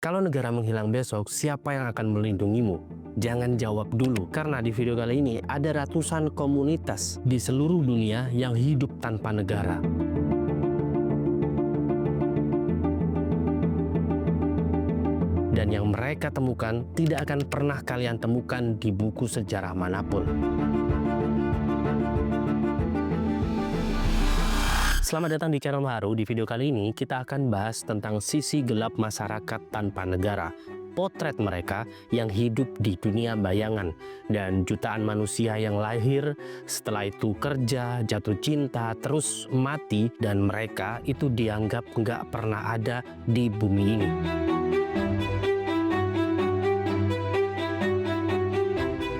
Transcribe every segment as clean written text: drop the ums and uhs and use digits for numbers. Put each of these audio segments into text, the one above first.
Kalau negara menghilang besok, siapa yang akan melindungimu? Jangan jawab dulu, karena di video kali ini ada ratusan komunitas di seluruh dunia yang hidup tanpa negara. Dan yang mereka temukan tidak akan pernah kalian temukan di buku sejarah manapun. Selamat datang di channel baru. Di video kali ini kita akan bahas tentang sisi gelap masyarakat tanpa negara. Potret mereka yang hidup di dunia bayangan. Dan jutaan manusia yang lahir, setelah itu kerja, jatuh cinta, terus mati. Dan mereka itu dianggap nggak pernah ada di bumi ini.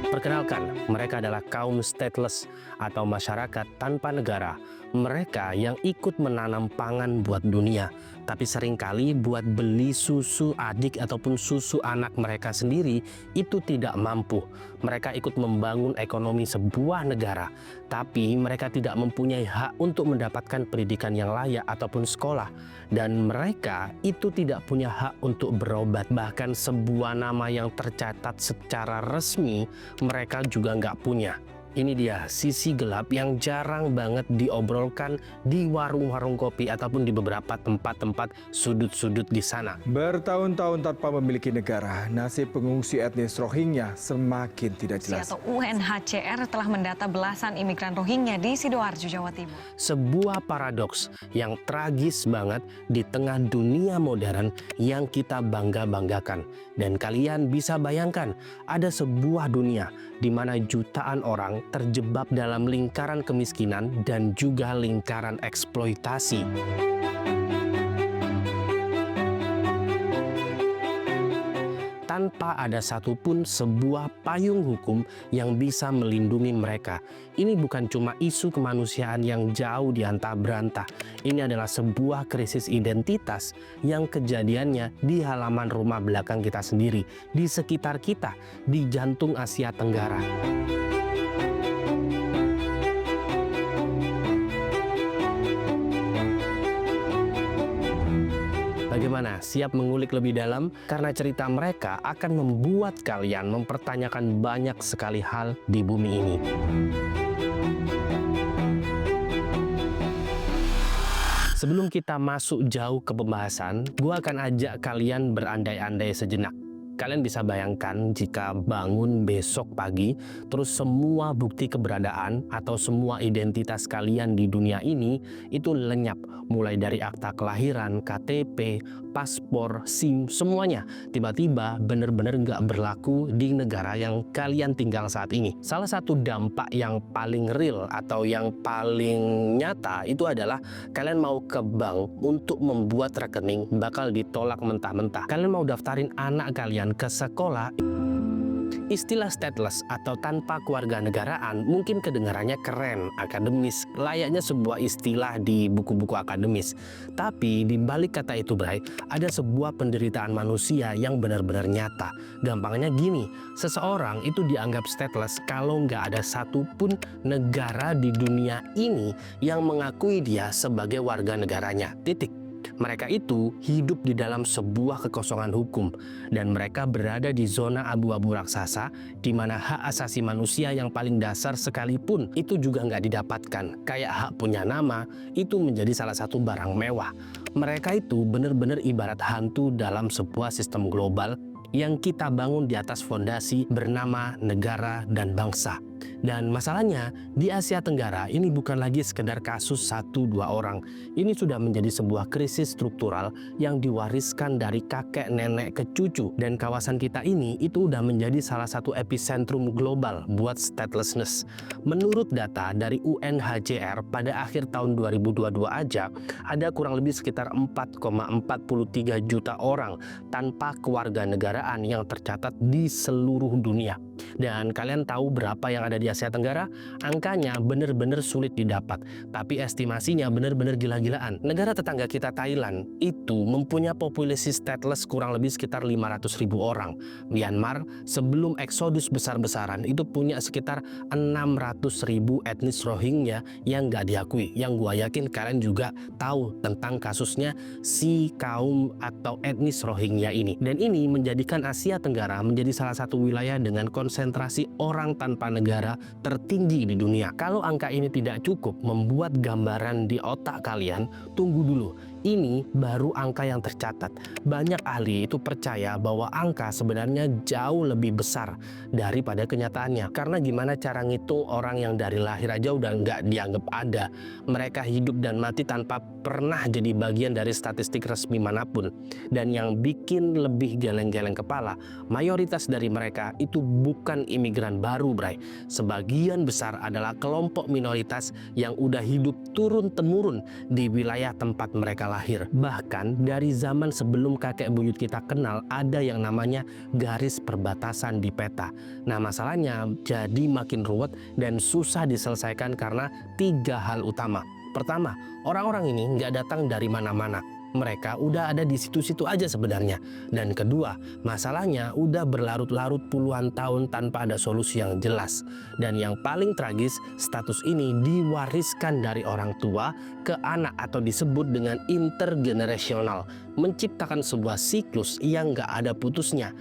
Perkenalkan, mereka adalah kaum stateless atau masyarakat tanpa negara. Mereka yang ikut menanam pangan buat dunia, tapi seringkali buat beli susu adik ataupun susu anak mereka sendiri itu tidak mampu. Mereka ikut membangun ekonomi sebuah negara, tapi mereka tidak mempunyai hak untuk mendapatkan pendidikan yang layak ataupun sekolah. Dan mereka itu tidak punya hak untuk berobat. Bahkan sebuah nama yang tercatat secara resmi mereka juga nggak punya. Ini dia sisi gelap yang jarang banget diobrolkan di warung-warung kopi ataupun di beberapa tempat-tempat sudut-sudut di sana. Bertahun-tahun tanpa memiliki negara, nasib pengungsi etnis Rohingya semakin tidak jelas. Atau UNHCR telah mendata belasan imigran Rohingya di Sidoarjo, Jawa Timur. Sebuah paradoks yang tragis banget di tengah dunia modern yang kita bangga-banggakan. Dan kalian bisa bayangkan, ada sebuah dunia di mana jutaan orang terjebak dalam lingkaran kemiskinan dan juga lingkaran eksploitasi. Tanpa ada satupun sebuah payung hukum yang bisa melindungi mereka. Ini bukan cuma isu kemanusiaan yang jauh diantah-berantah. Ini adalah sebuah krisis identitas yang kejadiannya di halaman rumah belakang kita sendiri, di sekitar kita, di jantung Asia Tenggara. Bagaimana? Siap mengulik lebih dalam? Karena cerita mereka akan membuat kalian mempertanyakan banyak sekali hal di bumi ini. Sebelum kita masuk jauh ke pembahasan, gue akan ajak kalian berandai-andai sejenak. Kalian bisa bayangkan jika bangun besok pagi, terus semua bukti keberadaan atau semua identitas kalian di dunia ini itu lenyap. Mulai dari akta kelahiran, KTP, paspor, SIM, semuanya tiba-tiba benar-benar nggak berlaku di negara yang kalian tinggal saat ini. Salah satu dampak yang paling real atau yang paling nyata itu adalah kalian mau ke bank untuk membuat rekening bakal ditolak mentah-mentah. Kalian mau daftarin anak kalian ke sekolah. Istilah stateless atau tanpa kewarganegaraan mungkin kedengarannya keren, akademis, layaknya sebuah istilah di buku-buku akademis. Tapi di balik kata itu, Bray, ada sebuah penderitaan manusia yang benar-benar nyata. Gampangnya gini, seseorang itu dianggap stateless kalau nggak ada satupun negara di dunia ini yang mengakui dia sebagai warga negaranya. Titik. Mereka itu hidup di dalam sebuah kekosongan hukum dan mereka berada di zona abu-abu raksasa di mana hak asasi manusia yang paling dasar sekalipun itu juga nggak didapatkan. Kayak hak punya nama itu menjadi salah satu barang mewah. Mereka itu benar-benar ibarat hantu dalam sebuah sistem global yang kita bangun di atas fondasi bernama negara dan bangsa. Dan masalahnya di Asia Tenggara ini bukan lagi sekedar kasus 1-2 orang. Ini sudah menjadi sebuah krisis struktural yang diwariskan dari kakek nenek ke cucu. Dan kawasan kita ini itu udah menjadi salah satu epicentrum global buat statelessness. Menurut data dari UNHCR pada akhir tahun 2022 aja ada kurang lebih sekitar 4,43 juta orang tanpa kewarganegaraan yang tercatat di seluruh dunia. Dan kalian tahu berapa yang ada ada di Asia Tenggara, angkanya benar-benar sulit didapat. Tapi estimasinya benar-benar gila-gilaan. Negara tetangga kita Thailand itu mempunyai populasi stateless kurang lebih sekitar 500.000 orang. Myanmar sebelum eksodus besar-besaran itu punya sekitar 600.000 etnis Rohingya yang nggak diakui. Yang gua yakin kalian juga tahu tentang kasusnya si kaum atau etnis Rohingya ini. Dan ini menjadikan Asia Tenggara menjadi salah satu wilayah dengan konsentrasi orang tanpa negara tertinggi di dunia. Kalau angka ini tidak cukup membuat gambaran di otak kalian, tunggu dulu. Ini baru angka yang tercatat. Banyak ahli itu percaya bahwa angka sebenarnya jauh lebih besar daripada kenyataannya. Karena gimana cara ngitung orang yang dari lahir aja udah nggak dianggap ada. Mereka hidup dan mati tanpa pernah jadi bagian dari statistik resmi manapun. Dan yang bikin lebih geleng-geleng kepala, mayoritas dari mereka itu bukan imigran baru, Bray. Sebagian besar adalah kelompok minoritas yang udah hidup turun-temurun di wilayah tempat mereka lahir. Bahkan dari zaman sebelum kakek buyut kita kenal, ada yang namanya garis perbatasan di peta. Nah, masalahnya jadi makin ruwet dan susah diselesaikan karena 3 hal utama. Pertama, orang-orang ini nggak datang dari mana-mana. Mereka udah ada di situ-situ aja sebenarnya. Dan kedua, masalahnya udah berlarut-larut puluhan tahun tanpa ada solusi yang jelas. Dan yang paling tragis, status ini diwariskan dari orang tua ke anak atau disebut dengan intergenerasional, menciptakan sebuah siklus yang nggak ada putusnya.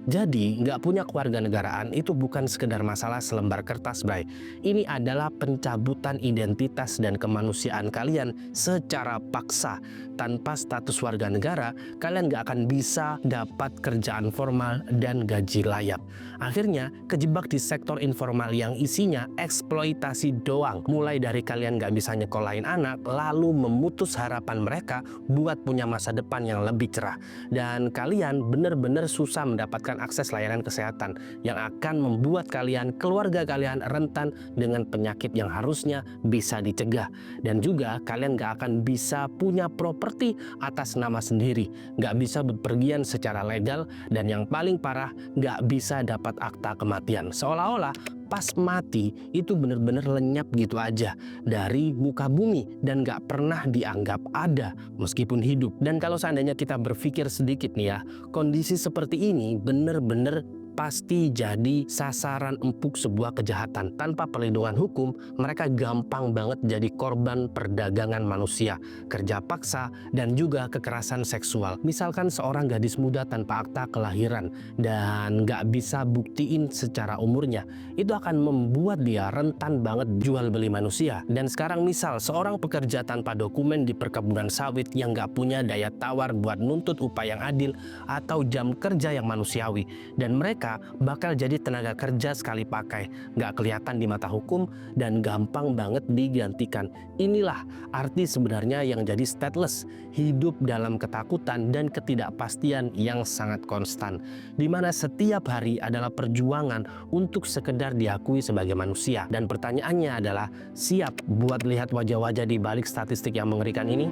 Jadi, nggak punya kewarganegaraan itu bukan sekedar masalah selembar kertas, Bray. Ini adalah pencabutan identitas dan kemanusiaan kalian secara paksa. Tanpa status warga negara, kalian nggak akan bisa dapat kerjaan formal dan gaji layak. Akhirnya, kejebak di sektor informal yang isinya eksploitasi doang. Mulai dari kalian nggak bisa nyekolahin anak, lalu memutus harapan mereka buat punya masa depan yang lebih cerah. Dan kalian benar-benar susah mendapatkan akses layanan kesehatan yang akan membuat kalian, keluarga kalian rentan dengan penyakit yang harusnya bisa dicegah. Dan juga kalian gak akan bisa punya properti atas nama sendiri, gak bisa bepergian secara legal, dan yang paling parah gak bisa dapat akta kematian. Seolah-olah pas mati itu benar-benar lenyap gitu aja dari muka bumi dan gak pernah dianggap ada meskipun hidup. Dan kalau seandainya kita berpikir sedikit nih ya, kondisi seperti ini benar-benar pasti jadi sasaran empuk sebuah kejahatan. Tanpa perlindungan hukum, mereka gampang banget jadi korban perdagangan manusia, kerja paksa, dan juga kekerasan seksual. Misalkan seorang gadis muda tanpa akta kelahiran dan nggak bisa buktiin secara umurnya, itu akan membuat dia rentan banget jual beli manusia. Dan sekarang misal seorang pekerja tanpa dokumen di perkebunan sawit yang nggak punya daya tawar buat nuntut upah yang adil atau jam kerja yang manusiawi, dan mereka bakal jadi tenaga kerja sekali pakai, nggak kelihatan di mata hukum dan gampang banget digantikan. Inilah arti sebenarnya yang jadi stateless, hidup dalam ketakutan dan ketidakpastian yang sangat konstan, di mana setiap hari adalah perjuangan untuk sekedar diakui sebagai manusia. Dan pertanyaannya adalah, siap buat lihat wajah-wajah di balik statistik yang mengerikan ini?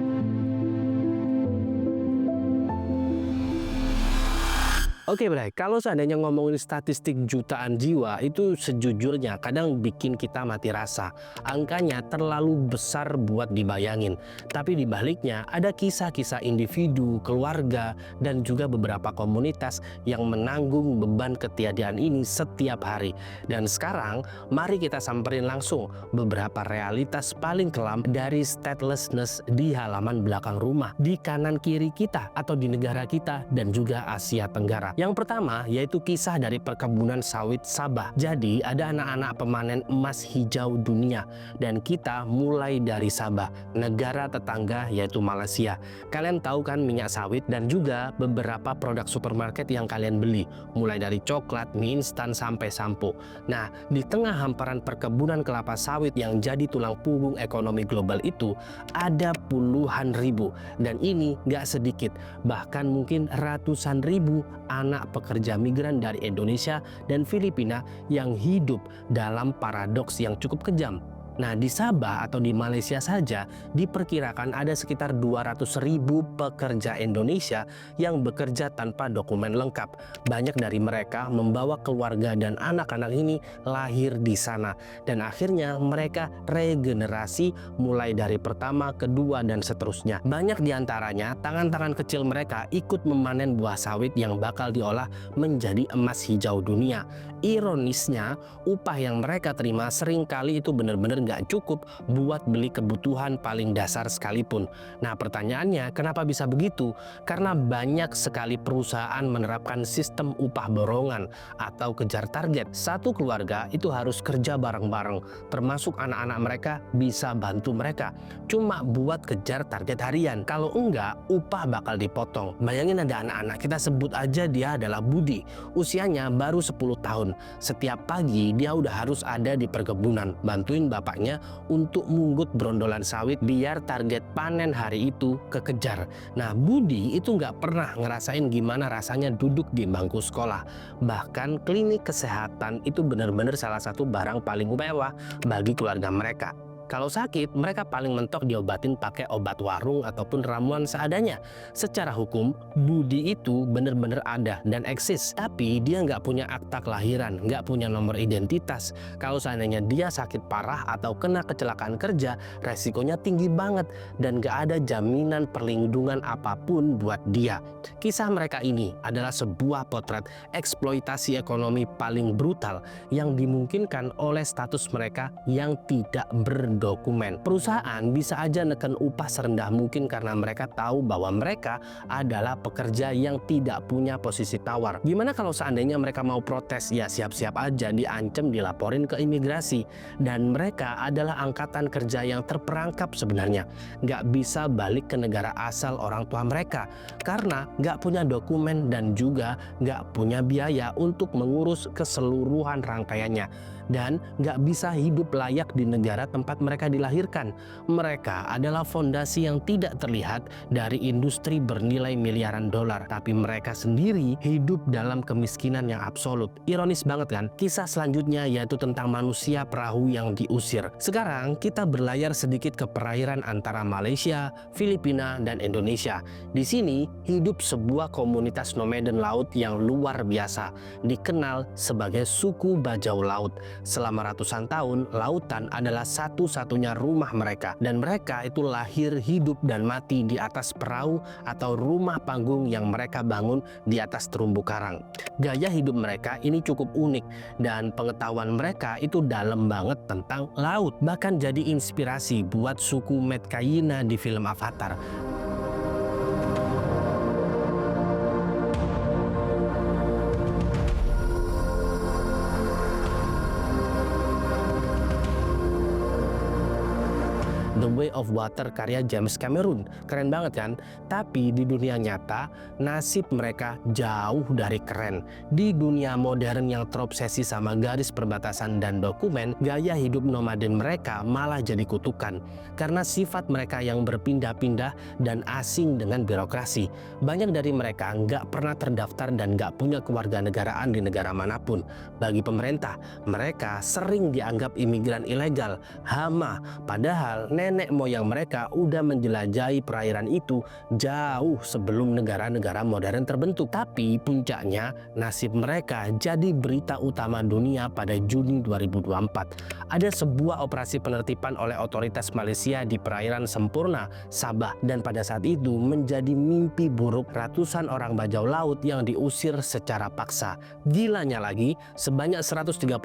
Oke, Bray, kalau seandainya ngomongin statistik jutaan jiwa itu sejujurnya kadang bikin kita mati rasa. Angkanya terlalu besar buat dibayangin. Tapi di baliknya ada kisah-kisah individu, keluarga, dan juga beberapa komunitas yang menanggung beban ketiadaan ini setiap hari. Dan sekarang mari kita samperin langsung beberapa realitas paling kelam dari statelessness di halaman belakang rumah, di kanan kiri kita atau di negara kita dan juga Asia Tenggara. Yang pertama yaitu kisah dari perkebunan sawit Sabah. Jadi ada anak-anak pemanen emas hijau dunia dan kita mulai dari Sabah, negara tetangga yaitu Malaysia. Kalian tahu kan minyak sawit dan juga beberapa produk supermarket yang kalian beli, mulai dari coklat, mie instan sampai sampo. Nah, di tengah hamparan perkebunan kelapa sawit yang jadi tulang punggung ekonomi global itu ada puluhan ribu, dan ini gak sedikit, bahkan mungkin ratusan ribu anak pekerja migran dari Indonesia dan Filipina yang hidup dalam paradoks yang cukup kejam. Nah, di Sabah atau di Malaysia saja diperkirakan ada sekitar 200.000 pekerja Indonesia yang bekerja tanpa dokumen lengkap. Banyak dari mereka membawa keluarga dan anak-anak ini lahir di sana. Dan akhirnya mereka regenerasi mulai dari pertama, kedua, dan seterusnya. Banyak di antaranya, tangan-tangan kecil mereka ikut memanen buah sawit yang bakal diolah menjadi emas hijau dunia. Ironisnya, upah yang mereka terima seringkali itu benar-benar nggak cukup buat beli kebutuhan paling dasar sekalipun. Nah, pertanyaannya kenapa bisa begitu? Karena banyak sekali perusahaan menerapkan sistem upah borongan atau kejar target. Satu keluarga itu harus kerja bareng-bareng, termasuk anak-anak mereka bisa bantu mereka. Cuma buat kejar target harian. Kalau enggak, upah bakal dipotong. Bayangin ada anak-anak, kita sebut aja dia adalah Budi. Usianya baru 10 tahun. Setiap pagi dia udah harus ada di perkebunan, bantuin bapaknya untuk mungut brondolan sawit biar target panen hari itu kekejar. Nah, Budi itu nggak pernah ngerasain gimana rasanya duduk di bangku sekolah. Bahkan klinik kesehatan itu benar-benar salah satu barang paling mewah bagi keluarga mereka. Kalau sakit, mereka paling mentok diobatin pakai obat warung ataupun ramuan seadanya. Secara hukum, Budi itu benar-benar ada dan eksis. Tapi dia nggak punya akta kelahiran, nggak punya nomor identitas. Kalau seandainya dia sakit parah atau kena kecelakaan kerja, resikonya tinggi banget dan nggak ada jaminan perlindungan apapun buat dia. Kisah mereka ini adalah sebuah potret eksploitasi ekonomi paling brutal yang dimungkinkan oleh status mereka yang tidak berdokumen. Perusahaan bisa aja neken upah serendah mungkin karena mereka tahu bahwa mereka adalah pekerja yang tidak punya posisi tawar. Gimana kalau seandainya mereka mau protes? Ya siap-siap aja diancam, dilaporin ke imigrasi. Dan mereka adalah angkatan kerja yang terperangkap sebenarnya. Nggak bisa balik ke negara asal orang tua mereka karena nggak punya dokumen dan juga nggak punya biaya untuk mengurus keseluruhan rangkaiannya. Dan nggak bisa hidup layak di negara tempat mereka dilahirkan. Mereka adalah fondasi yang tidak terlihat dari industri bernilai miliaran dolar, tapi mereka sendiri hidup dalam kemiskinan yang absolut. Ironis banget kan? Kisah selanjutnya yaitu tentang manusia perahu yang diusir. Sekarang kita berlayar sedikit ke perairan antara Malaysia, Filipina, dan Indonesia. Di sini hidup sebuah komunitas nomaden laut yang luar biasa, dikenal sebagai suku Bajau Laut. Selama ratusan tahun, lautan adalah satu-satunya rumah mereka. Dan mereka itu lahir, hidup, dan mati di atas perahu atau rumah panggung yang mereka bangun di atas terumbu karang. Gaya hidup mereka ini cukup unik dan pengetahuan mereka itu dalam banget tentang laut. Bahkan jadi inspirasi buat suku Metkayina di film Avatar. The Way of Water karya James Cameron. Keren banget kan? Tapi di dunia nyata, nasib mereka jauh dari keren. Di dunia modern yang terobsesi sama garis perbatasan dan dokumen, gaya hidup nomaden mereka malah jadi kutukan. Karena sifat mereka yang berpindah-pindah dan asing dengan birokrasi. Banyak dari mereka nggak pernah terdaftar dan nggak punya kewarganegaraan di negara manapun. Bagi pemerintah, mereka sering dianggap imigran ilegal, hama, padahal nenek moyang mereka udah menjelajahi perairan itu jauh sebelum negara-negara modern terbentuk. Tapi puncaknya nasib mereka jadi berita utama dunia pada Juni 2024. Ada sebuah operasi penertiban oleh otoritas Malaysia di perairan Sempurna, Sabah, dan pada saat itu menjadi mimpi buruk ratusan orang bajau laut yang diusir secara paksa. Gilanya lagi, sebanyak 138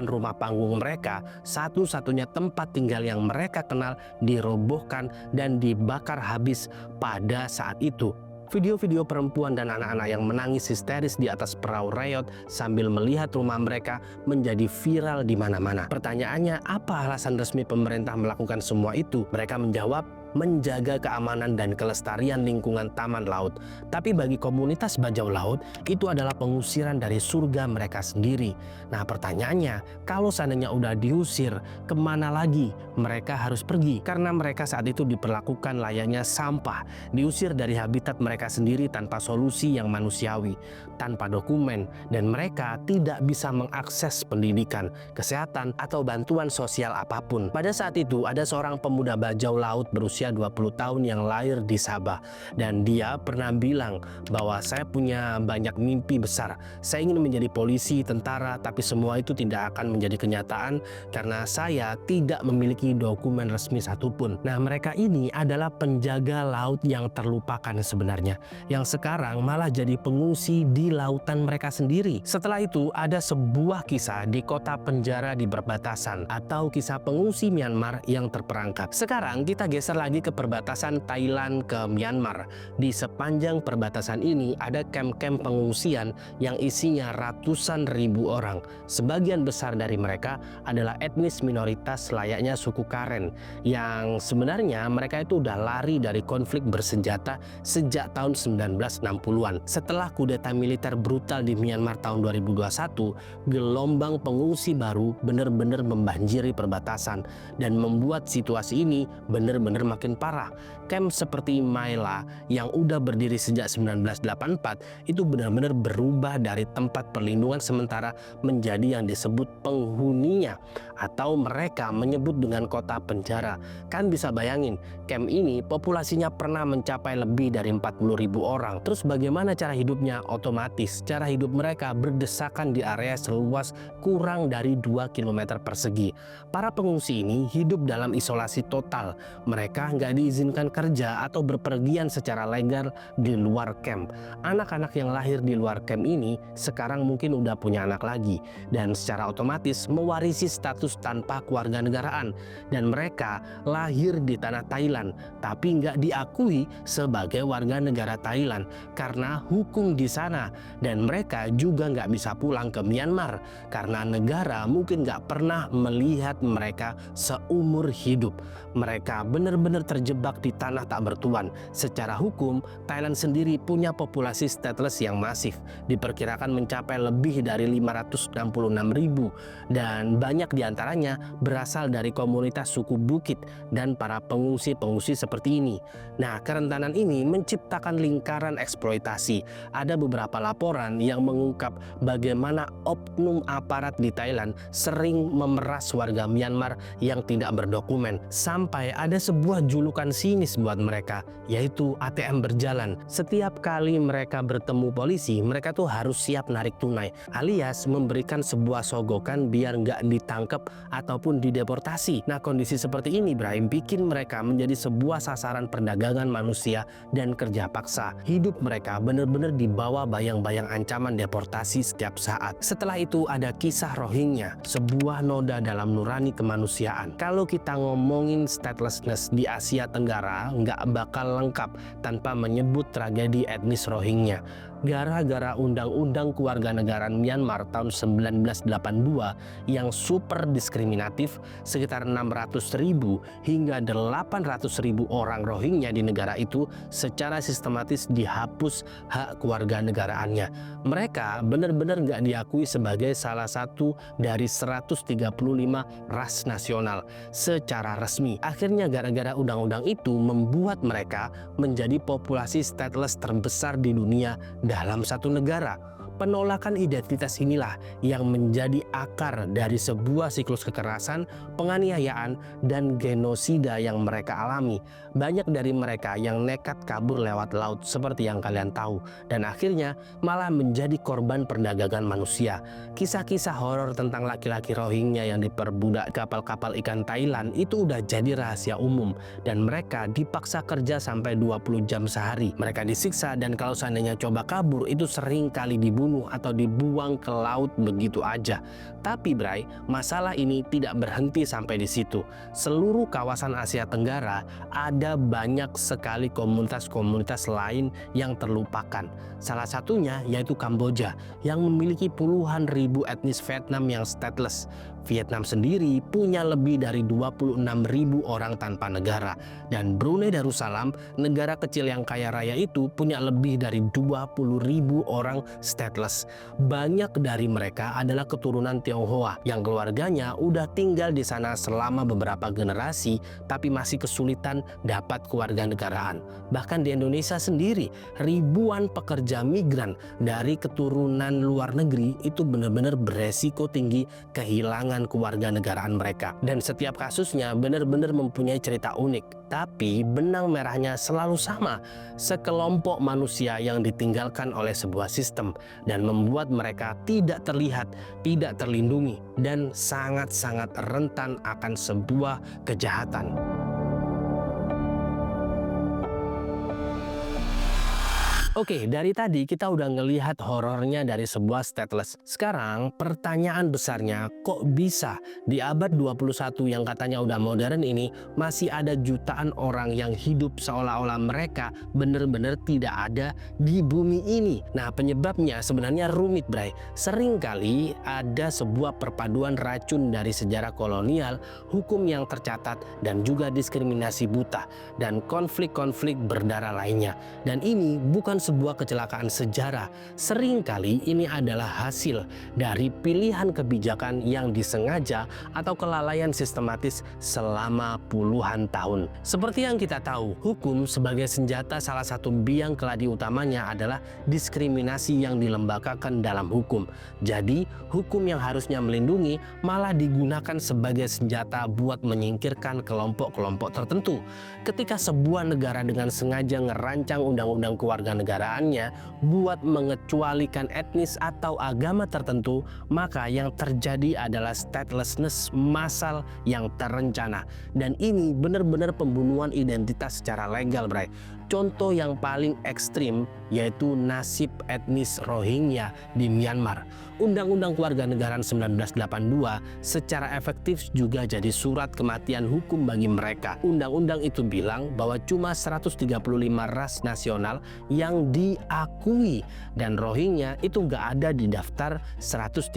rumah panggung mereka, satu-satunya tempat tinggal yang mereka kenal, dirobohkan dan dibakar habis pada saat itu. Video-video perempuan dan anak-anak yang menangis histeris di atas perahu reyot sambil melihat rumah mereka menjadi viral di mana-mana. Pertanyaannya, apa alasan resmi pemerintah melakukan semua itu? Mereka menjawab, menjaga keamanan dan kelestarian lingkungan taman laut. Tapi bagi komunitas bajau laut, itu adalah pengusiran dari surga mereka sendiri. Nah pertanyaannya, kalau seandainya udah diusir, kemana lagi mereka harus pergi? Karena mereka saat itu diperlakukan layaknya sampah, diusir dari habitat mereka sendiri tanpa solusi yang manusiawi, tanpa dokumen, dan mereka tidak bisa mengakses pendidikan, kesehatan, atau bantuan sosial apapun. Pada saat itu ada seorang pemuda bajau laut berusia 20 tahun yang lahir di Sabah, dan dia pernah bilang bahwa saya punya banyak mimpi besar. Saya ingin menjadi polisi, tentara, tapi semua itu tidak akan menjadi kenyataan karena saya tidak memiliki dokumen resmi satupun. Nah mereka ini adalah penjaga laut yang terlupakan sebenarnya, yang sekarang malah jadi pengungsi di lautan mereka sendiri. Setelah itu ada sebuah kisah di kota penjara di perbatasan, atau kisah pengungsi Myanmar yang terperangkap. Sekarang kita geser lagi ke perbatasan Thailand ke Myanmar. Di sepanjang perbatasan ini ada kamp-kamp pengungsian yang isinya ratusan ribu orang. Sebagian besar dari mereka adalah etnis minoritas layaknya suku Karen, yang sebenarnya mereka itu udah lari dari konflik bersenjata sejak tahun 1960-an. Setelah kudeta militer brutal di Myanmar tahun 2021, gelombang pengungsi baru benar-benar membanjiri perbatasan dan membuat situasi ini benar-benar makin parah. Kamp seperti Maila yang udah berdiri sejak 1984 itu benar-benar berubah dari tempat perlindungan sementara menjadi yang disebut penghuninya, atau mereka menyebut dengan kota penjara. Kan bisa bayangin, kamp ini populasinya pernah mencapai lebih dari 40.000 orang. Terus bagaimana cara hidupnya? Otomatis cara hidup mereka berdesakan di area seluas kurang dari 2 km persegi. Para pengungsi ini hidup dalam isolasi total. Mereka nggak diizinkan kerja atau berpergian secara legal di luar camp. Anak-anak yang lahir di luar camp ini sekarang mungkin udah punya anak lagi dan secara otomatis mewarisi status tanpa kewarganegaraan, dan mereka lahir di tanah Thailand tapi nggak diakui sebagai warga negara Thailand karena hukum di sana, dan mereka juga nggak bisa pulang ke Myanmar karena negara mungkin nggak pernah melihat mereka seumur hidup. Mereka benar-benar terjebak di tanah tak bertuan. Secara hukum, Thailand sendiri punya populasi stateless yang masif, diperkirakan mencapai lebih dari 566.000, dan banyak diantaranya berasal dari komunitas suku Bukit dan para pengungsi-pengungsi seperti ini. Nah, kerentanan ini menciptakan lingkaran eksploitasi. Ada beberapa laporan yang mengungkap bagaimana oknum aparat di Thailand sering memeras warga Myanmar yang tidak berdokumen. Sampai ada sebuah julukan sinis buat mereka, yaitu ATM berjalan. Setiap kali mereka bertemu polisi, mereka tuh harus siap narik tunai, alias memberikan sebuah sogokan biar nggak ditangkap ataupun dideportasi. Nah, kondisi seperti ini, Ibrahim, bikin mereka menjadi sebuah sasaran perdagangan manusia dan kerja paksa. Hidup mereka benar-benar dibawa bayang-bayang ancaman deportasi setiap saat. Setelah itu ada kisah Rohingya, sebuah noda dalam nurani kemanusiaan. Kalau kita ngomongin statelessness di Asia Tenggara, nggak bakal lengkap tanpa menyebut tragedi etnis Rohingya. Gara-gara undang-undang kewarganegaraan Myanmar tahun 1982 yang super diskriminatif, sekitar 600.000 hingga 800.000 orang Rohingya di negara itu secara sistematis dihapus hak kewarganegaraannya. Mereka benar-benar nggak diakui sebagai salah satu dari 135 ras nasional secara resmi. Akhirnya gara-gara undang-undang itu membuat mereka menjadi populasi stateless terbesar di dunia dalam satu negara. Penolakan identitas inilah yang menjadi akar dari sebuah siklus kekerasan, penganiayaan, dan genosida yang mereka alami. Banyak dari mereka yang nekat kabur lewat laut seperti yang kalian tahu, dan akhirnya malah menjadi korban perdagangan manusia. Kisah-kisah horor tentang laki-laki Rohingya yang diperbudak kapal-kapal ikan Thailand itu udah jadi rahasia umum, dan mereka dipaksa kerja sampai 20 jam sehari. Mereka disiksa, dan kalau seandainya coba kabur itu sering kali dibunuh atau dibuang ke laut begitu aja. Tapi Bray, masalah ini tidak berhenti sampai di situ. Seluruh kawasan Asia Tenggara ada banyak sekali komunitas-komunitas lain yang terlupakan. Salah satunya yaitu Kamboja yang memiliki puluhan ribu etnis Vietnam yang stateless. Vietnam sendiri punya lebih dari 26.000 orang tanpa negara. Dan Brunei Darussalam, negara kecil yang kaya raya itu, punya lebih dari 20.000 orang stateless. Banyak dari mereka adalah keturunan Tionghoa yang keluarganya udah tinggal di sana selama beberapa generasi tapi masih kesulitan dapat kewarganegaraan. Bahkan di Indonesia sendiri, ribuan pekerja migran dari keturunan luar negeri itu benar-benar beresiko tinggi kehilangan kewarganegaraan mereka. Dan setiap kasusnya benar-benar mempunyai cerita unik. Tapi benang merahnya selalu sama, sekelompok manusia yang ditinggalkan oleh sebuah sistem dan membuat mereka tidak terlihat, tidak terlindungi, dan sangat-sangat rentan akan sebuah kejahatan. Oke, dari tadi kita udah ngelihat horornya dari sebuah stateless. Sekarang pertanyaan besarnya, kok bisa di abad 21 yang katanya udah modern ini masih ada jutaan orang yang hidup seolah-olah mereka bener-bener tidak ada di bumi ini? Nah, penyebabnya sebenarnya rumit, Bray. Seringkali ada sebuah perpaduan racun dari sejarah kolonial, hukum yang tercatat, dan juga diskriminasi buta, dan konflik-konflik berdarah lainnya. Dan ini bukan sebuah kecelakaan sejarah. Seringkali ini adalah hasil dari pilihan kebijakan yang disengaja atau kelalaian sistematis selama puluhan tahun. Seperti yang kita tahu, hukum sebagai senjata salah satu biang keladi utamanya adalah diskriminasi yang dilembagakan dalam hukum. Jadi, hukum yang harusnya melindungi malah digunakan sebagai senjata buat menyingkirkan kelompok-kelompok tertentu. Ketika sebuah negara dengan sengaja ngerancang undang-undang kewarganegaraannya buat mengecualikan etnis atau agama tertentu, maka yang terjadi adalah statelessness massal yang terencana. Dan ini benar-benar pembunuhan identitas secara legal, Bray. Contoh yang paling ekstrim yaitu nasib etnis Rohingya di Myanmar. Undang-Undang Kewarganegaraan 1982 secara efektif juga jadi surat kematian hukum bagi mereka. Undang-undang itu bilang bahwa cuma 135 ras nasional yang diakui dan Rohingya itu nggak ada di daftar 135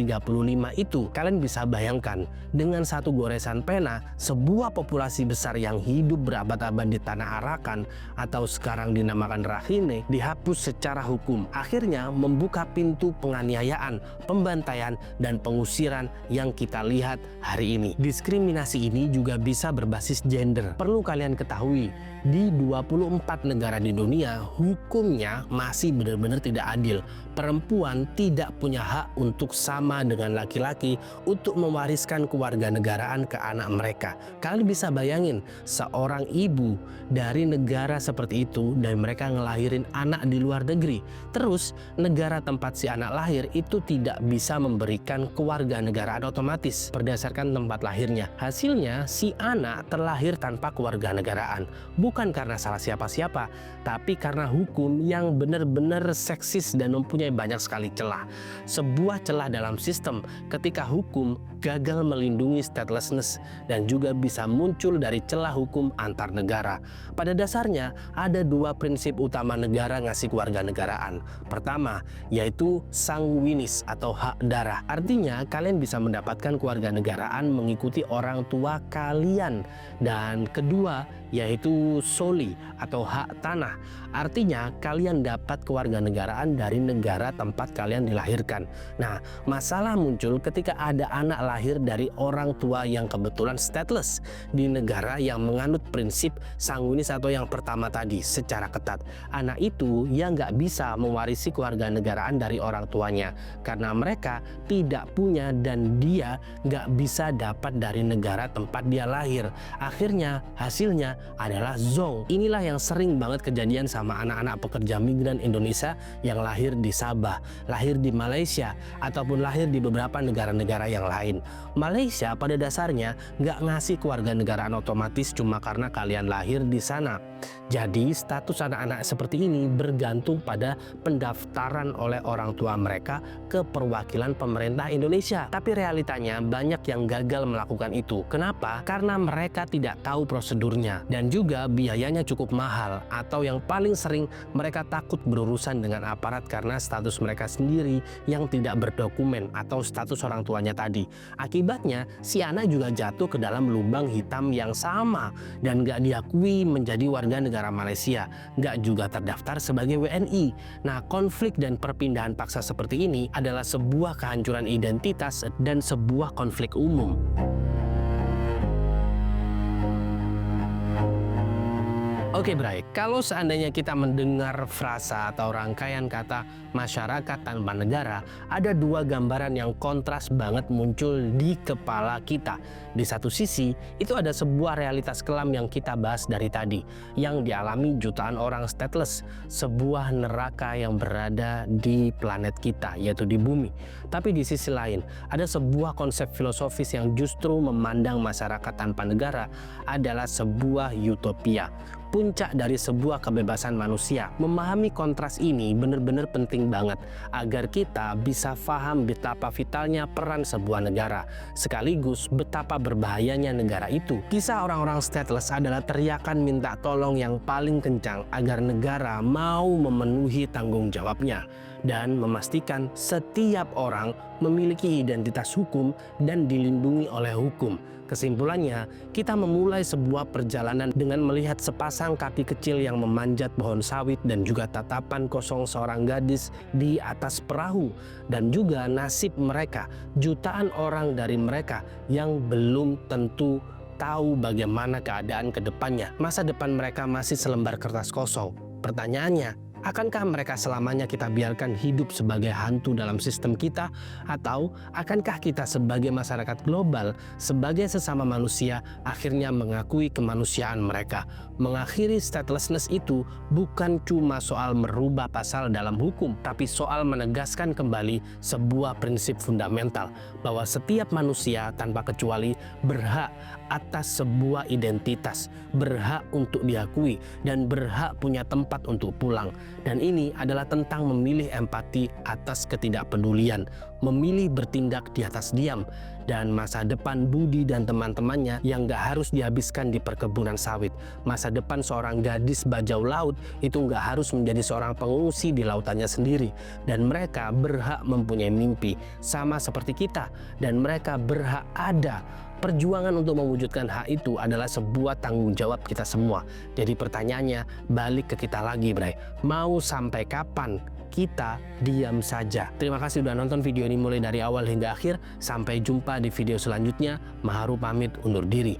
itu. Kalian bisa bayangkan dengan satu goresan pena sebuah populasi besar yang hidup berabad-abad di tanah Arakan atau sekarang dinamakan Rakhine dihapus secara hukum. Akhirnya membuka pintu penganiayaan, pembantaian, dan pengusiran yang kita lihat hari ini. Diskriminasi ini juga bisa berbasis gender. Perlu kalian ketahui, di 24 negara di dunia hukumnya masih benar-benar tidak adil. Perempuan tidak punya hak untuk sama dengan laki-laki untuk mewariskan kewarganegaraan ke anak mereka. Kalian bisa bayangin seorang ibu dari negara seperti itu dan mereka ngelahirin anak di luar negeri. Terus negara tempat si anak lahir itu tidak bisa memberikan kewarganegaraan otomatis berdasarkan tempat lahirnya. Hasilnya si anak terlahir tanpa kewarganegaraan. Bukan karena salah siapa-siapa, tapi karena hukum yang benar-benar seksis dan mempunyai banyak sekali celah. Sebuah celah dalam sistem ketika hukum gagal melindungi statelessness dan juga bisa muncul dari celah hukum antar negara. Pada dasarnya ada dua prinsip utama negara ngasih kewarganegaraan. Pertama, yaitu sanguinis atau hak darah. Artinya kalian bisa mendapatkan kewarganegaraan mengikuti orang tua kalian. Dan kedua, yaitu soli atau hak tanah. Artinya kalian dapat kewarganegaraan dari negara tempat kalian dilahirkan. Nah, masalah muncul ketika ada anak lahir dari orang tua yang kebetulan stateless di negara yang menganut prinsip sanguinis atau yang pertama tadi secara ketat. Anak itu ya nggak bisa mewarisi kewarganegaraan dari orang tuanya karena mereka tidak punya dan dia nggak bisa dapat dari negara tempat dia lahir. Akhirnya hasilnya adalah zong. Inilah yang sering banget kejadian sama anak-anak pekerja migran Indonesia yang lahir di Sabah, lahir di Malaysia, ataupun lahir di beberapa negara-negara yang lain. Malaysia pada dasarnya nggak ngasih kewarganegaraan otomatis cuma karena kalian lahir di sana. Jadi status anak-anak seperti ini bergantung pada pendaftaran oleh orang tua mereka ke perwakilan pemerintah Indonesia. Tapi realitanya banyak yang gagal melakukan itu. Kenapa? Karena mereka tidak tahu prosedurnya dan juga biayanya cukup mahal, atau yang paling sering mereka takut berurusan dengan aparat karena status mereka sendiri yang tidak berdokumen atau status orang tuanya tadi. Akibatnya si anak juga jatuh ke dalam lubang hitam yang sama dan gak diakui menjadi warga negara Malaysia, nggak juga terdaftar sebagai WNI. Nah, konflik dan perpindahan paksa seperti ini adalah sebuah kehancuran identitas dan sebuah konflik umum. Oke, Bray, kalau seandainya kita mendengar frasa atau rangkaian kata masyarakat tanpa negara, ada dua gambaran yang kontras banget muncul di kepala kita. Di satu sisi, itu ada sebuah realitas kelam yang kita bahas dari tadi, yang dialami jutaan orang stateless, sebuah neraka yang berada di planet kita, yaitu di bumi. Tapi di sisi lain, ada sebuah konsep filosofis yang justru memandang masyarakat tanpa negara adalah sebuah utopia, puncak dari sebuah kebebasan manusia. Memahami kontras ini benar-benar penting banget agar kita bisa paham betapa vitalnya peran sebuah negara, sekaligus betapa berbahayanya negara itu. Kisah orang-orang stateless adalah teriakan minta tolong yang paling kencang agar negara mau memenuhi tanggung jawabnya dan memastikan setiap orang memiliki identitas hukum dan dilindungi oleh hukum. Kesimpulannya, kita memulai sebuah perjalanan dengan melihat sepasang kaki kecil yang memanjat pohon sawit dan juga tatapan kosong seorang gadis di atas perahu, dan juga nasib mereka, jutaan orang dari mereka yang belum tentu tahu bagaimana keadaan ke depannya. Masa depan mereka masih selembar kertas kosong. Pertanyaannya, akankah mereka selamanya kita biarkan hidup sebagai hantu dalam sistem kita? Atau akankah kita sebagai masyarakat global, sebagai sesama manusia, akhirnya mengakui kemanusiaan mereka? Mengakhiri statelessness itu bukan cuma soal merubah pasal dalam hukum, tapi soal menegaskan kembali sebuah prinsip fundamental bahwa setiap manusia tanpa kecuali berhak atas sebuah identitas, berhak untuk diakui, dan berhak punya tempat untuk pulang. Dan ini adalah tentang memilih empati atas ketidakpedulian, memilih bertindak di atas diam, dan masa depan Budi dan teman-temannya yang gak harus dihabiskan di perkebunan sawit. Masa depan seorang gadis bajau laut itu gak harus menjadi seorang pengungsi di lautannya sendiri. Dan mereka berhak mempunyai mimpi, sama seperti kita. Dan mereka berhak ada. Perjuangan untuk mewujudkan hak itu adalah sebuah tanggung jawab kita semua. Jadi pertanyaannya balik ke kita lagi, Bray. Mau sampai kapan kita diam saja? Terima kasih sudah nonton video ini mulai dari awal hingga akhir. Sampai jumpa di video selanjutnya. Maharu pamit undur diri.